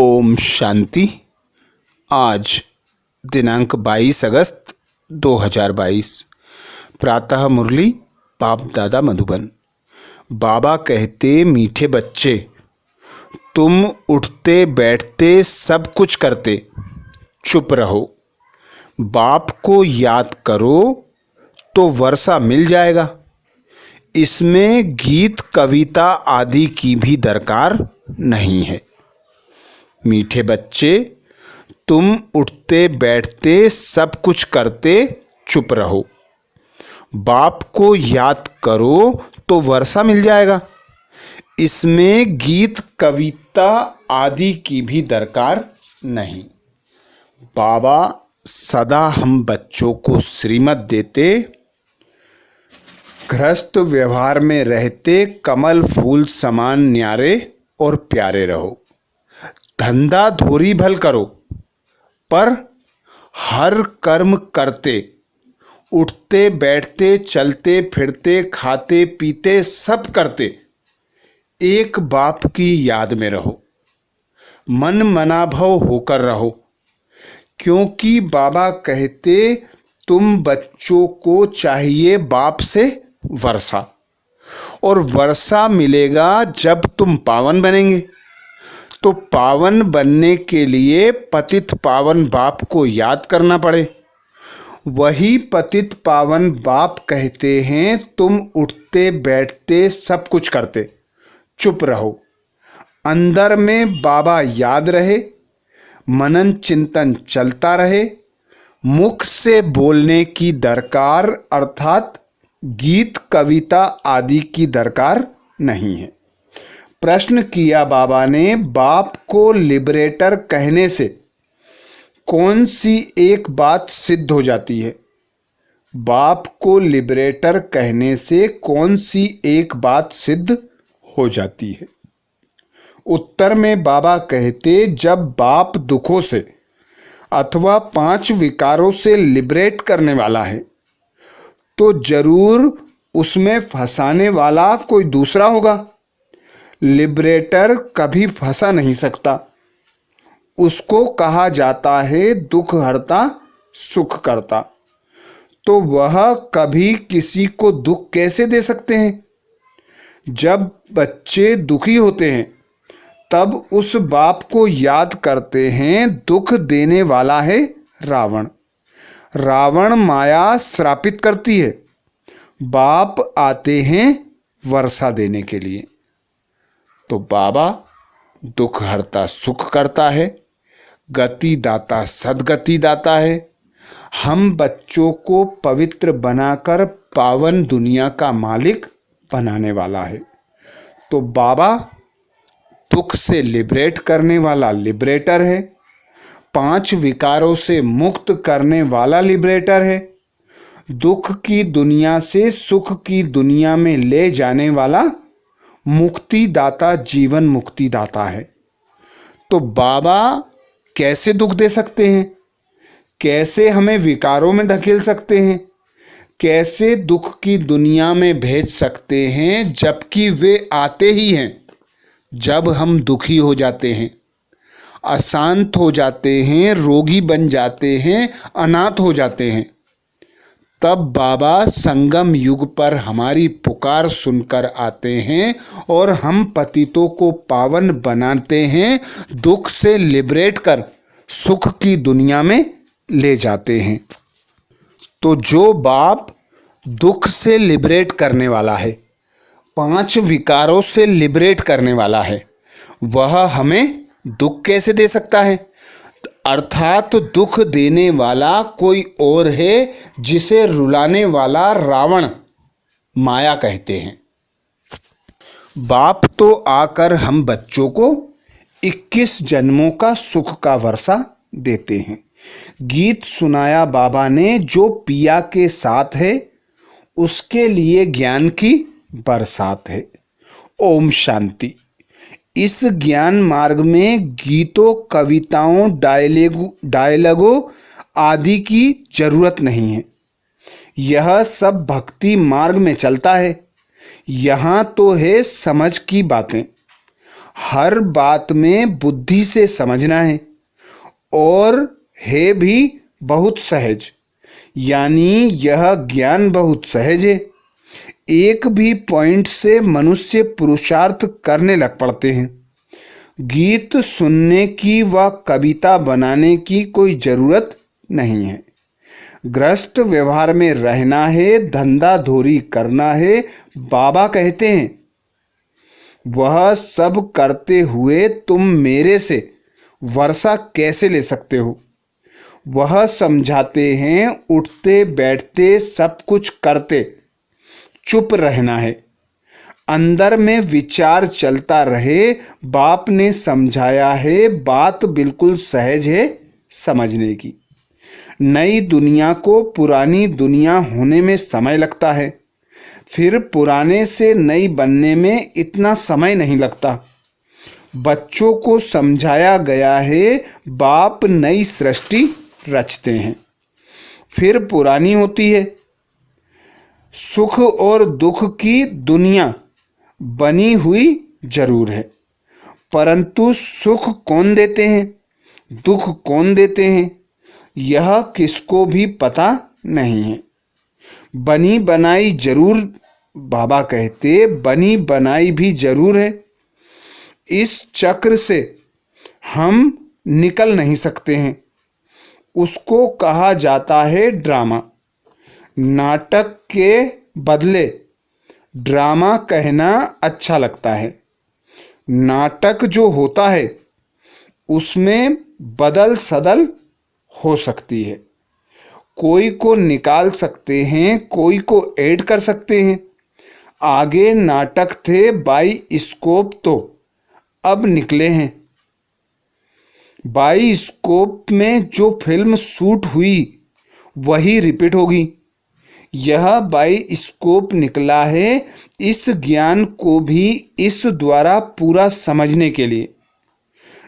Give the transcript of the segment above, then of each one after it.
ओम शांति। आज दिनांक 22 अगस्त 2022। प्रातः मुरली बाप दादा मधुबन। बाबा कहते, मीठे बच्चे, तुम उठते बैठते सब कुछ करते, चुप रहो। बाप को याद करो तो वर्षा मिल जाएगा। इसमें गीत कविता आदि की भी दरकार नहीं है। मीठे बच्चे, तुम उठते बैठते सब कुछ करते, चुप रहो। बाप को याद करो तो वर्षा मिल जाएगा। इसमें गीत कविता आदि की भी दरकार नहीं। बाबा सदा हम बच्चों को श्रीमत देते, गृहस्थ व्यवहार में रहते कमल फूल समान न्यारे और प्यारे रहो। धंधा धोरी भल करो, पर हर कर्म करते, उठते बैठते चलते फिरते खाते पीते सब करते, एक बाप की याद में रहो। मन मनाभव होकर रहो, क्योंकि बाबा कहते तुम बच्चों को चाहिए बाप से वर्षा, और वर्षा मिलेगा जब तुम पावन बनेंगे। तो पावन बनने के लिए पतित पावन बाप को याद करना पड़े। वही पतित पावन बाप कहते हैं तुम उठते बैठते सब कुछ करते, चुप रहो। अंदर में बाबा याद रहे, मनन चिंतन चलता रहे। मुख से बोलने की दरकार अर्थात गीत कविता आदि की दरकार नहीं है। प्रश्न किया बाबा ने, बाप को लिबरेटर कहने से कौन सी एक बात सिद्ध हो जाती है? बाप को लिबरेटर कहने से कौन सी एक बात सिद्ध हो जाती है? उत्तर में बाबा कहते, जब बाप दुखों से अथवा 5 विकारों से लिबरेट करने वाला है तो जरूर उसमें फंसाने वाला कोई दूसरा होगा। लिबरेटर कभी फंसा नहीं सकता। उसको कहा जाता है दुख हरता सुख करता। तो वह कभी किसी को दुख कैसे दे सकते हैं? जब बच्चे दुखी होते हैं तब उस बाप को याद करते हैं। दुख देने वाला है रावण। रावण माया श्रापित करती है। बाप आते हैं वर्षा देने के लिए। तो बाबा दुख हरता सुख करता है, गति दाता सद्गति दाता है। हम बच्चों को पवित्र बनाकर पावन दुनिया का मालिक बनाने वाला है। तो बाबा दुख से लिबरेट करने वाला लिबरेटर है, 5 विकारों से मुक्त करने वाला लिबरेटर है, दुख की दुनिया से सुख की दुनिया में ले जाने वाला मुक्ति दाता जीवन मुक्ति दाता है। तो बाबा कैसे दुख दे सकते हैं? कैसे हमें विकारों में धकेल सकते हैं? कैसे दुख की दुनिया में भेज सकते हैं, जबकि वे आते ही हैं जब हम दुखी हो जाते हैं, अशांत हो जाते हैं, रोगी बन जाते हैं, अनाथ हो जाते हैं। तब बाबा संगम युग पर हमारी पुकार सुनकर आते हैं और हम पतितों को पावन बनाते हैं, दुख से लिबरेट कर सुख की दुनिया में ले जाते हैं। तो जो बाप दुख से लिबरेट करने वाला है, 5 विकारों से लिबरेट करने वाला है, वह हमें दुख कैसे दे सकता है? अर्थात दुख देने वाला कोई और है, जिसे रुलाने वाला रावण माया कहते हैं। बाप तो आकर हम बच्चों को 21 जन्मों का सुख का वर्षा देते हैं। गीत सुनाया बाबा ने, जो पिया के साथ है उसके लिए ज्ञान की बरसात है। ओम शांति। इस ज्ञान मार्ग में गीतों कविताओं डायलॉगों आदि की जरूरत नहीं है। यह सब भक्ति मार्ग में चलता है। यहाँ तो है समझ की बातें। हर बात में बुद्धि से समझना है और है भी बहुत सहज, यानी यह ज्ञान बहुत सहज है। एक भी पॉइंट से मनुष्य पुरुषार्थ करने लग पड़ते हैं। गीत सुनने की व कविता बनाने की कोई जरूरत नहीं है। गृहस्थ व्यवहार में रहना है, धंधा धोरी करना है। बाबा कहते हैं, वह सब करते हुए तुम मेरे से वर्षा कैसे ले सकते हो। वह समझाते हैं, उठते बैठते सब कुछ करते चुप रहना है, अंदर में विचार चलता रहे। बाप ने समझाया है, बात बिल्कुल सहज है समझने की। नई दुनिया को पुरानी दुनिया होने में समय लगता है, फिर पुराने से नई बनने में इतना समय नहीं लगता। बच्चों को समझाया गया है, बाप नई सृष्टि रचते हैं, फिर पुरानी होती है। सुख और दुख की दुनिया बनी हुई जरूर है, परंतु सुख कौन देते हैं, दुख कौन देते हैं, यह किसको भी पता नहीं है। बनी बनाई जरूर, बाबा कहते बनी बनाई भी जरूर है। इस चक्र से हम निकल नहीं सकते हैं। उसको कहा जाता है ड्रामा। नाटक के बदले ड्रामा कहना अच्छा लगता है। नाटक जो होता है उसमें बदल सदल हो सकती है। कोई को निकाल सकते हैं, कोई को ऐड कर सकते हैं। आगे नाटक थे बाइस्कोप, तो अब निकले हैं। बाइस्कोप में जो फिल्म शूट हुई वही रिपीट होगी। यह बाइस्कोप निकला है इस ज्ञान को भी इस द्वारा पूरा समझने के लिए।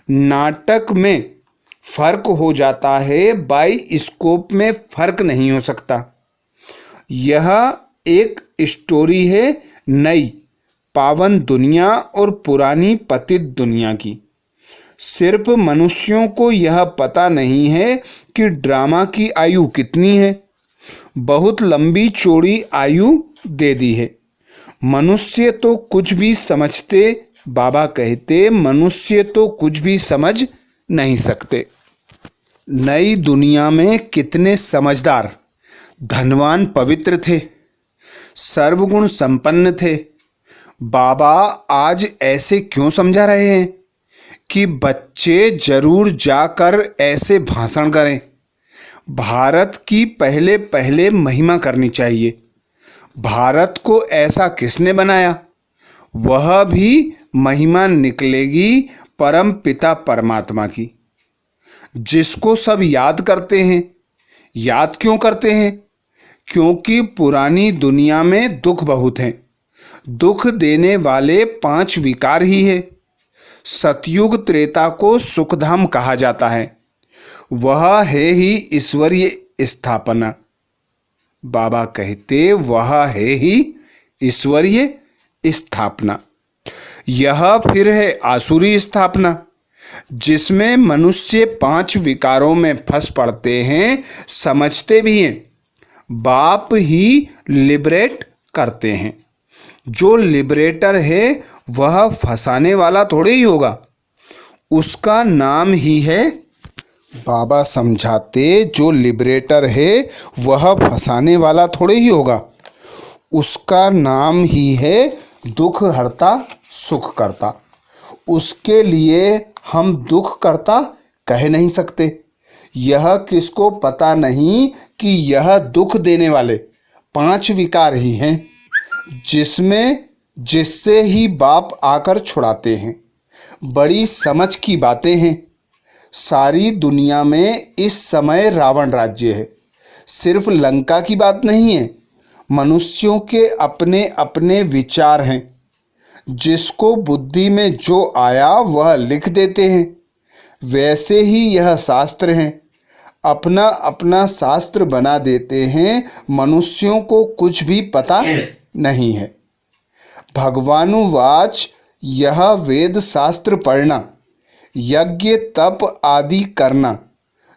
नाटक में फर्क हो जाता है, बाइस्कोप में फर्क नहीं हो सकता। यह एक स्टोरी है नई पावन दुनिया और पुरानी पतित दुनिया की। सिर्फ मनुष्यों को यह पता नहीं है कि ड्रामा की आयु कितनी है। बहुत लंबी चौड़ी आयु दे दी है। मनुष्य तो कुछ भी समझते, बाबा कहते मनुष्य तो कुछ भी समझ नहीं सकते। नई दुनिया में कितने समझदार, धनवान, पवित्र थे, सर्वगुण संपन्न थे। बाबा आज ऐसे क्यों समझा रहे हैं कि बच्चे जरूर जाकर ऐसे भाषण करें। भारत की पहले पहले महिमा करनी चाहिए। भारत को ऐसा किसने बनाया, वह भी महिमा निकलेगी परम पिता परमात्मा की, जिसको सब याद करते हैं। याद क्यों करते हैं? क्योंकि पुरानी दुनिया में दुख बहुत हैं। दुख देने वाले 5 विकार ही है। सतयुग त्रेता को सुखधाम कहा जाता है। वह है ही ईश्वरीय स्थापना। बाबा कहते वह है ही ईश्वरीय स्थापना। यह फिर है आसुरी स्थापना, जिसमें मनुष्य 5 विकारों में फंस पड़ते हैं। समझते भी हैं, बाप ही लिबरेट करते हैं। जो लिबरेटर है वह फंसाने वाला थोड़े ही होगा, उसका नाम ही है, बाबा समझाते जो लिबरेटर है वह फंसाने वाला थोड़े ही होगा, उसका नाम ही है दुख हरता सुख करता। उसके लिए हम दुख करता कह नहीं सकते। यह किसको पता नहीं कि यह दुख देने वाले 5 विकार ही हैं, जिससे ही बाप आकर छुड़ाते हैं। बड़ी समझ की बातें हैं। सारी दुनिया में इस समय रावण राज्य है। सिर्फ लंका की बात नहीं है। मनुष्यों के अपने अपने विचार हैं। जिसको बुद्धि में जो आया वह लिख देते हैं। वैसे ही यह शास्त्र हैं, अपना अपना शास्त्र बना देते हैं। मनुष्यों को कुछ भी पता नहीं है। भगवानुवाच यह वेद शास्त्र पढ़ना, यज्ञ तप आदि करना,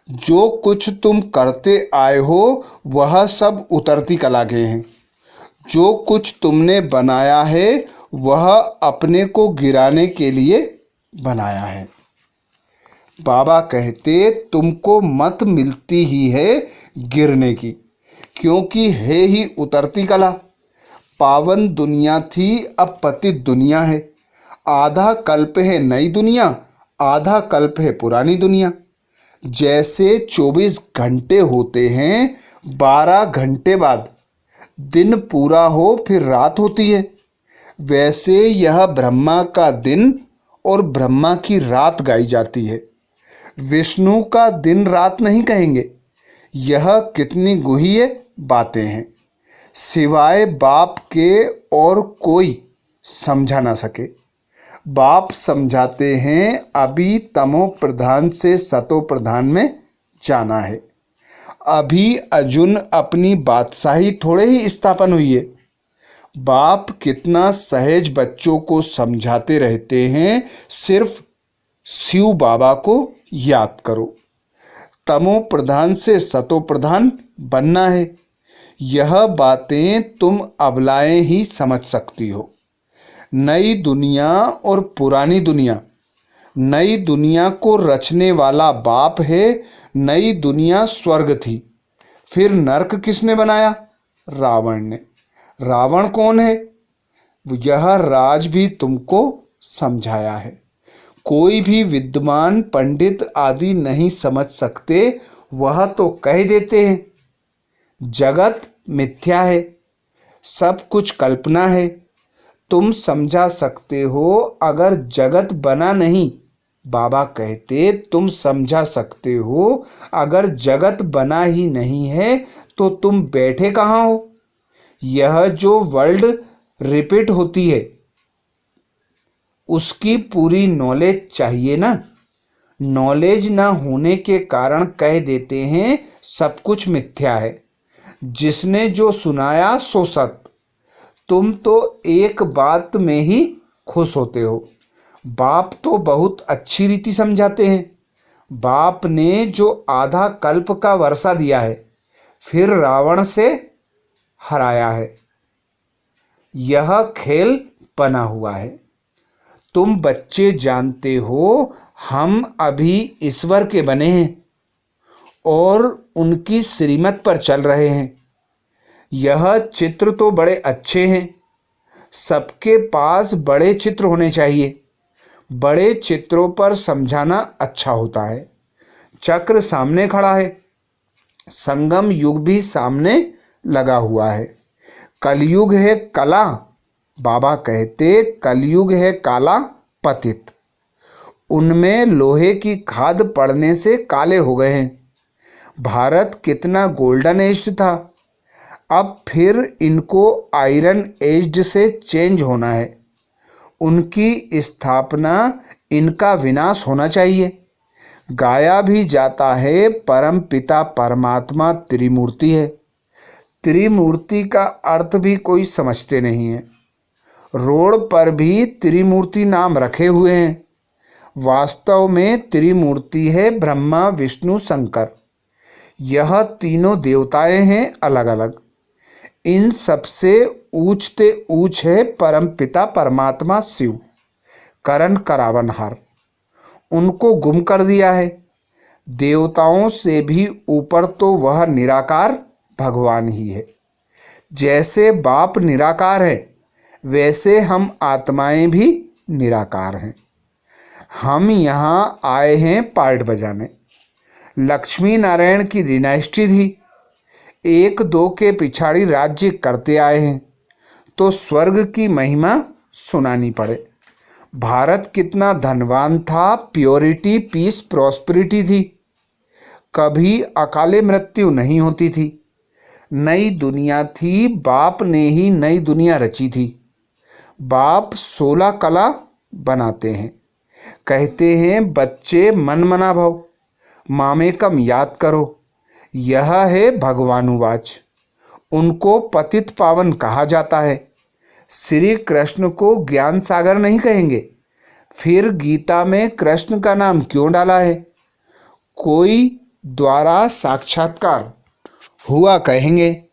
जो कुछ तुम करते आए हो वह सब उतरती कला के हैं। जो कुछ तुमने बनाया है वह अपने को गिराने के लिए बनाया है। बाबा कहते तुमको मत मिलती ही है गिरने की, क्योंकि है ही उतरती कला। पावन दुनिया थी अब पतित दुनिया है। आधा कल्प है नई दुनिया, आधा कल्प है पुरानी दुनिया। जैसे 24 घंटे होते हैं, 12 घंटे बाद दिन पूरा हो फिर रात होती है, वैसे यह ब्रह्मा का दिन और ब्रह्मा की रात गाई जाती है। विष्णु का दिन रात नहीं कहेंगे। यह कितनी गुह्य बातें हैं, सिवाय बाप के और कोई समझा ना सके। बाप समझाते हैं अभी तमो प्रधान से सतो प्रधान में जाना है। अभी अर्जुन अपनी बादशाही थोड़े ही स्थापन हुई है। बाप कितना सहज बच्चों को समझाते रहते हैं, सिर्फ शिव बाबा को याद करो। तमो प्रधान से सतो प्रधान बनना है। यह बातें तुम अबलाएं ही समझ सकती हो। नई दुनिया और पुरानी दुनिया, नई दुनिया को रचने वाला बाप है। नई दुनिया स्वर्ग थी, फिर नरक किसने बनाया? रावण ने। रावण कौन है? यह राज भी तुमको समझाया है। कोई भी विद्वान पंडित आदि नहीं समझ सकते, वह तो कह देते हैं जगत मिथ्या है, सब कुछ कल्पना है। तुम समझा सकते हो अगर जगत बना नहीं। बाबा कहते तुम समझा सकते हो अगर जगत बना ही नहीं है तो तुम बैठे कहाँ हो? यह जो वर्ल्ड रिपीट होती है उसकी पूरी नॉलेज चाहिए ना। नॉलेज ना होने के कारण कह देते हैं सब कुछ मिथ्या है। जिसने जो सुनाया सो सत। तुम तो एक बात में ही खुश होते हो। बाप तो बहुत अच्छी रीति समझाते हैं। बाप ने जो आधा कल्प का वर्षा दिया है, फिर रावण से हराया है। यह खेल बना हुआ है। तुम बच्चे जानते हो हम अभी ईश्वर के बने हैं और उनकी श्रीमत पर चल रहे हैं। यह चित्र तो बड़े अच्छे हैं। सबके पास बड़े चित्र होने चाहिए। बड़े चित्रों पर समझाना अच्छा होता है। चक्र सामने खड़ा है, संगम युग भी सामने लगा हुआ है। कलयुग है कला। बाबा कहते कलयुग है काला पतित। उनमें लोहे की खाद पड़ने से काले हो गए हैं। भारत कितना गोल्डन एज था, अब फिर इनको आयरन एज से चेंज होना है। उनकी स्थापना, इनका विनाश होना चाहिए। गाया भी जाता है परम पिता परमात्मा त्रिमूर्ति है। त्रिमूर्ति का अर्थ भी कोई समझते नहीं है। रोड पर भी त्रिमूर्ति नाम रखे हुए हैं। वास्तव में त्रिमूर्ति है ब्रह्मा विष्णु शंकर। यह तीनों देवताएं हैं अलग अलग। इन सबसे ऊंचते ऊंच है परम पिता परमात्मा शिव, करण करावनहार। उनको गुम कर दिया है। देवताओं से भी ऊपर तो वह निराकार भगवान ही है। जैसे बाप निराकार है, वैसे हम आत्माएं भी निराकार हैं। हम यहाँ आए हैं पार्ट बजाने। लक्ष्मी नारायण की डिनाइस्टी थी। 1-2 के पिछाड़ी राज्य करते आए हैं तो स्वर्ग की महिमा सुनानी पड़े। भारत कितना धनवान था, प्योरिटी पीस प्रॉस्पेरिटी थी। कभी अकाले मृत्यु नहीं होती थी। नई दुनिया थी, बाप ने ही नई दुनिया रची थी। बाप 16 कला बनाते हैं। कहते हैं बच्चे मन मना भव, मामेकम याद करो। यह है भगवानुवाच। उनको पतित पावन कहा जाता है। श्री कृष्ण को ज्ञान सागर नहीं कहेंगे? फिर गीता में कृष्ण का नाम क्यों डाला है? कोई द्वारा साक्षात्कार हुआ कहेंगे।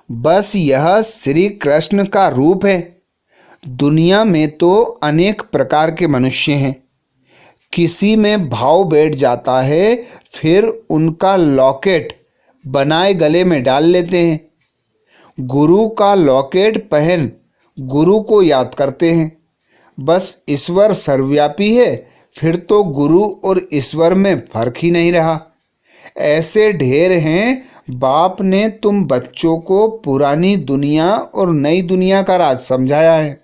बस यह श्री कृष्ण का रूप है। दुनिया में तो अनेक प्रकार के मनुष्य हैं। किसी में भाव बैठ जाता है, फिर उनका लॉकेट बनाए गले में डाल लेते हैं। गुरु का लॉकेट पहन गुरु को याद करते हैं। बस ईश्वर सर्वव्यापी है, फिर तो गुरु और ईश्वर में फर्क ही नहीं रहा। ऐसे ढेर हैं। बाप ने तुम बच्चों को पुरानी दुनिया और नई दुनिया का राज समझाया है।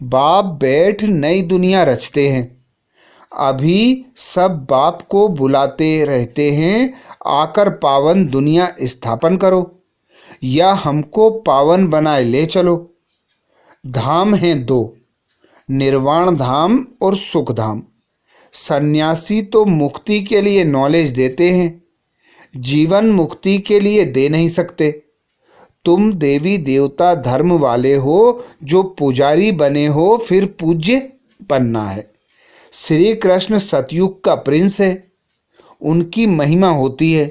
बाप बैठ नई दुनिया रचते हैं। अभी सब बाप को बुलाते रहते हैं, आकर पावन दुनिया स्थापन करो या हमको पावन बनाए ले चलो। धाम हैं दो, निर्वाण धाम और सुख धाम। सन्यासी तो मुक्ति के लिए नॉलेज देते हैं, जीवन मुक्ति के लिए दे नहीं सकते। तुम देवी देवता धर्म वाले हो, जो पुजारी बने हो, फिर पूज्य बनना है। श्री कृष्ण सतयुग का प्रिंस है, उनकी महिमा होती है।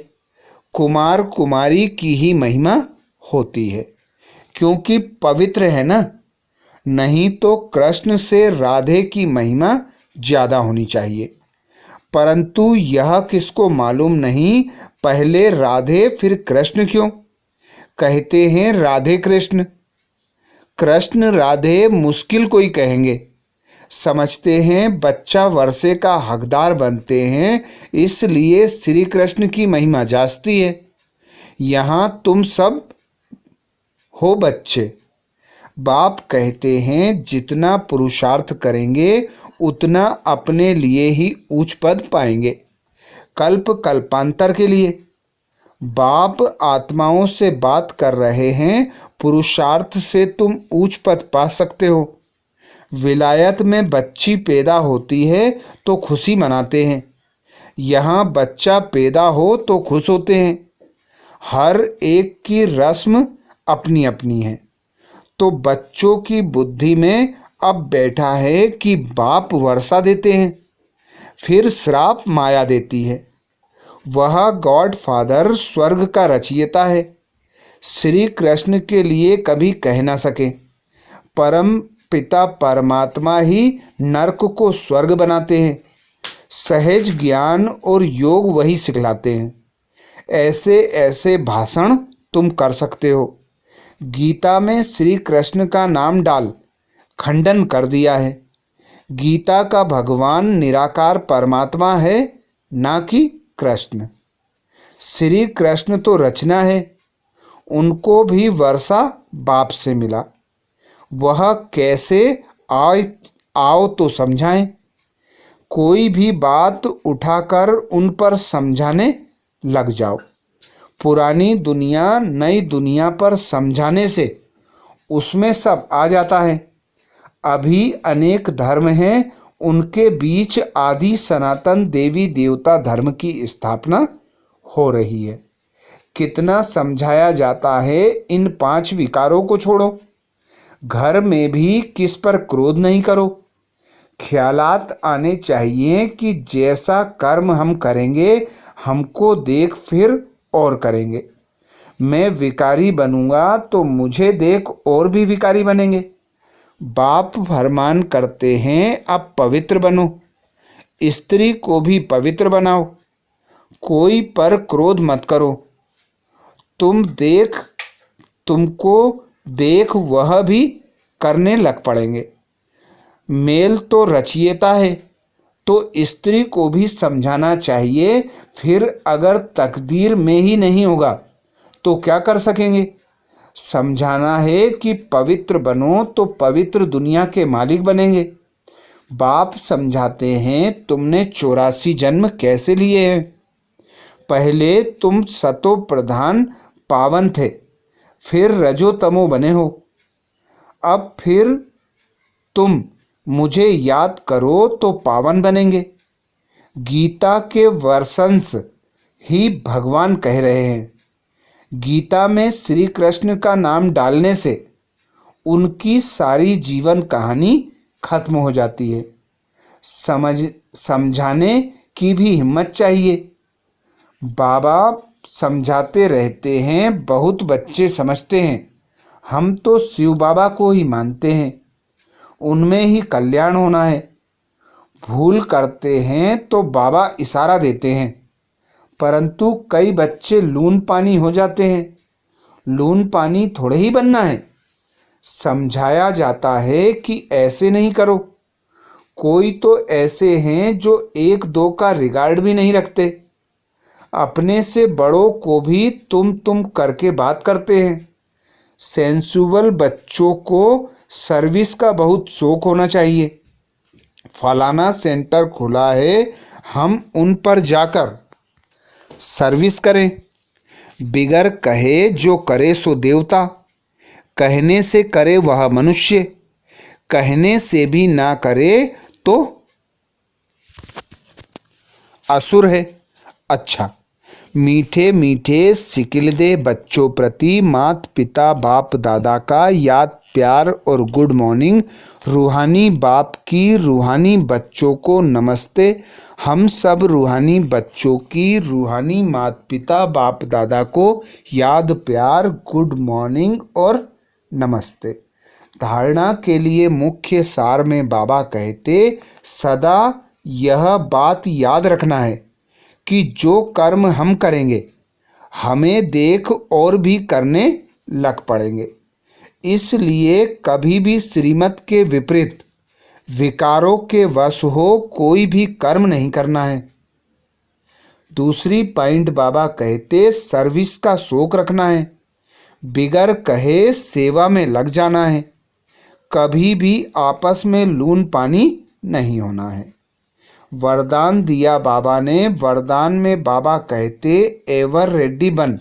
कुमार कुमारी की ही महिमा होती है, क्योंकि पवित्र है ना। नहीं तो कृष्ण से राधे की महिमा ज़्यादा होनी चाहिए। परंतु यह किसको मालूम नहीं, पहले राधे फिर कृष्ण क्यों? कहते हैं राधे कृष्ण। कृष्ण राधे मुश्किल कोई कहेंगे। समझते हैं बच्चा वर्षे का हकदार बनते हैं, इसलिए श्री कृष्ण की महिमा जास्ती है। यहाँ तुम सब हो बच्चे। बाप कहते हैं जितना पुरुषार्थ करेंगे उतना अपने लिए ही ऊंच पद पाएंगे, कल्प कल्पांतर के लिए। बाप आत्माओं से बात कर रहे हैं। पुरुषार्थ से तुम ऊंच पद पा सकते हो। विलायत में बच्ची पैदा होती है तो खुशी मनाते हैं, यहाँ बच्चा पैदा हो तो खुश होते हैं। हर एक की रस्म अपनी अपनी है। तो बच्चों की बुद्धि में अब बैठा है कि बाप वर्षा देते हैं, फिर श्राप माया देती है। वह गॉड फादर स्वर्ग का रचयिता है। श्री कृष्ण के लिए कभी कह ना सके। परम पिता परमात्मा ही नरक को स्वर्ग बनाते हैं। सहज ज्ञान और योग वही सिखलाते हैं। ऐसे ऐसे भाषण तुम कर सकते हो। गीता में श्री कृष्ण का नाम डाल खंडन कर दिया है। गीता का भगवान निराकार परमात्मा है, ना कि कृष्ण। श्री कृष्ण तो रचना है, उनको भी वर्षा बाप से मिला। वह कैसे आओ तो समझाएं। कोई भी बात उठाकर उन पर समझाने लग जाओ। पुरानी दुनिया नई दुनिया पर समझाने से उसमें सब आ जाता है। अभी अनेक धर्म हैं, उनके बीच आदि सनातन देवी देवता धर्म की स्थापना हो रही है। कितना समझाया जाता है, इन 5 विकारों को छोड़ो। घर में भी किस पर क्रोध नहीं करो। ख्यालात आने चाहिए कि जैसा कर्म हम करेंगे, हमको देख फिर और करेंगे। मैं विकारी बनूंगा तो मुझे देख और भी विकारी बनेंगे। बाप फरमान करते हैं अब पवित्र बनो, स्त्री को भी पवित्र बनाओ। कोई पर क्रोध मत करो। तुमको देख वह भी करने लग पड़ेंगे। मेल तो रचयिता है, तो स्त्री को भी समझाना चाहिए। फिर अगर तकदीर में ही नहीं होगा तो क्या कर सकेंगे? समझाना है कि पवित्र बनो तो पवित्र दुनिया के मालिक बनेंगे। बाप समझाते हैं तुमने 84 जन्म कैसे लिए हैं। पहले तुम सतो प्रधान पावन थे, फिर रजो तमो बने हो। अब फिर तुम मुझे याद करो तो पावन बनेंगे। गीता के वर्षंस ही भगवान कह रहे हैं। गीता में श्री कृष्ण का नाम डालने से उनकी सारी जीवन कहानी खत्म हो जाती है। समझाने की भी हिम्मत चाहिए। बाबा समझाते रहते हैं, बहुत बच्चे समझते हैं हम तो शिव बाबा को ही मानते हैं, उनमें ही कल्याण होना है। भूल करते हैं तो बाबा इशारा देते हैं, परंतु कई बच्चे लून पानी हो जाते हैं। लून पानी थोड़े ही बनना है। समझाया जाता है कि ऐसे नहीं करो। कोई तो ऐसे हैं जो एक दो का रिगार्ड भी नहीं रखते, अपने से बड़ों को भी तुम करके बात करते हैं। सेंसुअल बच्चों को सर्विस का बहुत शौक होना चाहिए। फलाना सेंटर खुला है, हम उन पर जाकर सर्विस करें। बिगर कहे जो करे सो देवता, कहने से करे वह मनुष्य, कहने से भी ना करे तो असुर है। अच्छा, मीठे मीठे सिकिल दे बच्चों प्रति मात पिता बाप दादा का याद प्यार और गुड मॉर्निंग। रूहानी बाप की रूहानी बच्चों को नमस्ते। हम सब रूहानी बच्चों की रूहानी मात पिता बाप दादा को याद प्यार गुड मॉर्निंग और नमस्ते। धारणा के लिए मुख्य सार में बाबा कहते, सदा यह बात याद रखना है कि जो कर्म हम करेंगे हमें देख और भी करने लग पड़ेंगे। इसलिए कभी भी श्रीमत के विपरीत विकारों के वश हो कोई भी कर्म नहीं करना है। दूसरी पॉइंट बाबा कहते, सर्विस का शौक रखना है। बिगर कहे सेवा में लग जाना है। कभी भी आपस में लून पानी नहीं होना है। वरदान दिया बाबा ने। वरदान में बाबा कहते, एवर रेडी बन।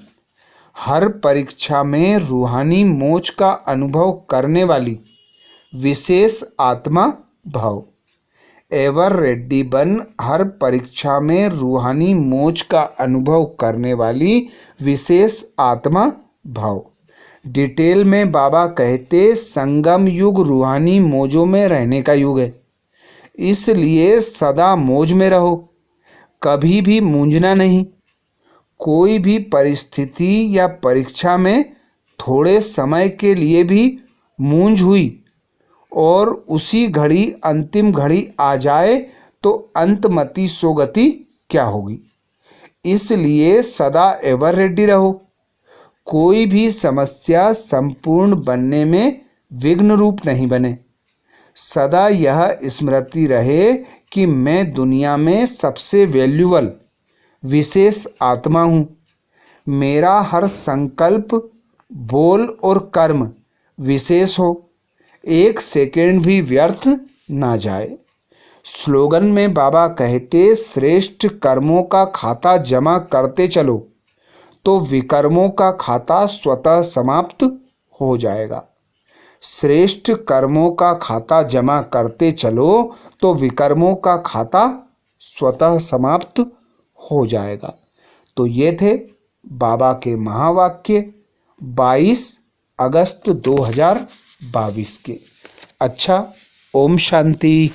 हर परीक्षा में रूहानी मोच का अनुभव करने वाली विशेष आत्मा भाव। एवर रेडी बन, हर परीक्षा में रूहानी मोच का अनुभव करने वाली विशेष आत्मा भाव। डिटेल में बाबा कहते, संगम युग रूहानी मोजों में रहने का युग है, इसलिए सदा मौज में रहो, कभी भी मूंझना नहीं। कोई भी परिस्थिति या परीक्षा में थोड़े समय के लिए भी मूंझ हुई और उसी घड़ी अंतिम घड़ी आ जाए तो अंतमति सोगति क्या होगी। इसलिए सदा एवर रेडी रहो। कोई भी समस्या संपूर्ण बनने में विघ्न रूप नहीं बने। सदा यह स्मृति रहे कि मैं दुनिया में सबसे वैल्यूबल विशेष आत्मा हूँ। मेरा हर संकल्प बोल और कर्म विशेष हो, एक सेकेंड भी व्यर्थ ना जाए। स्लोगन में बाबा कहते, श्रेष्ठ कर्मों का खाता जमा करते चलो तो विकर्मों का खाता स्वतः समाप्त हो जाएगा। श्रेष्ठ कर्मों का खाता जमा करते चलो तो विकर्मों का खाता स्वतः समाप्त हो जाएगा। तो ये थे बाबा के महावाक्य 22 अगस्त 2022 के। अच्छा, ओम शांति।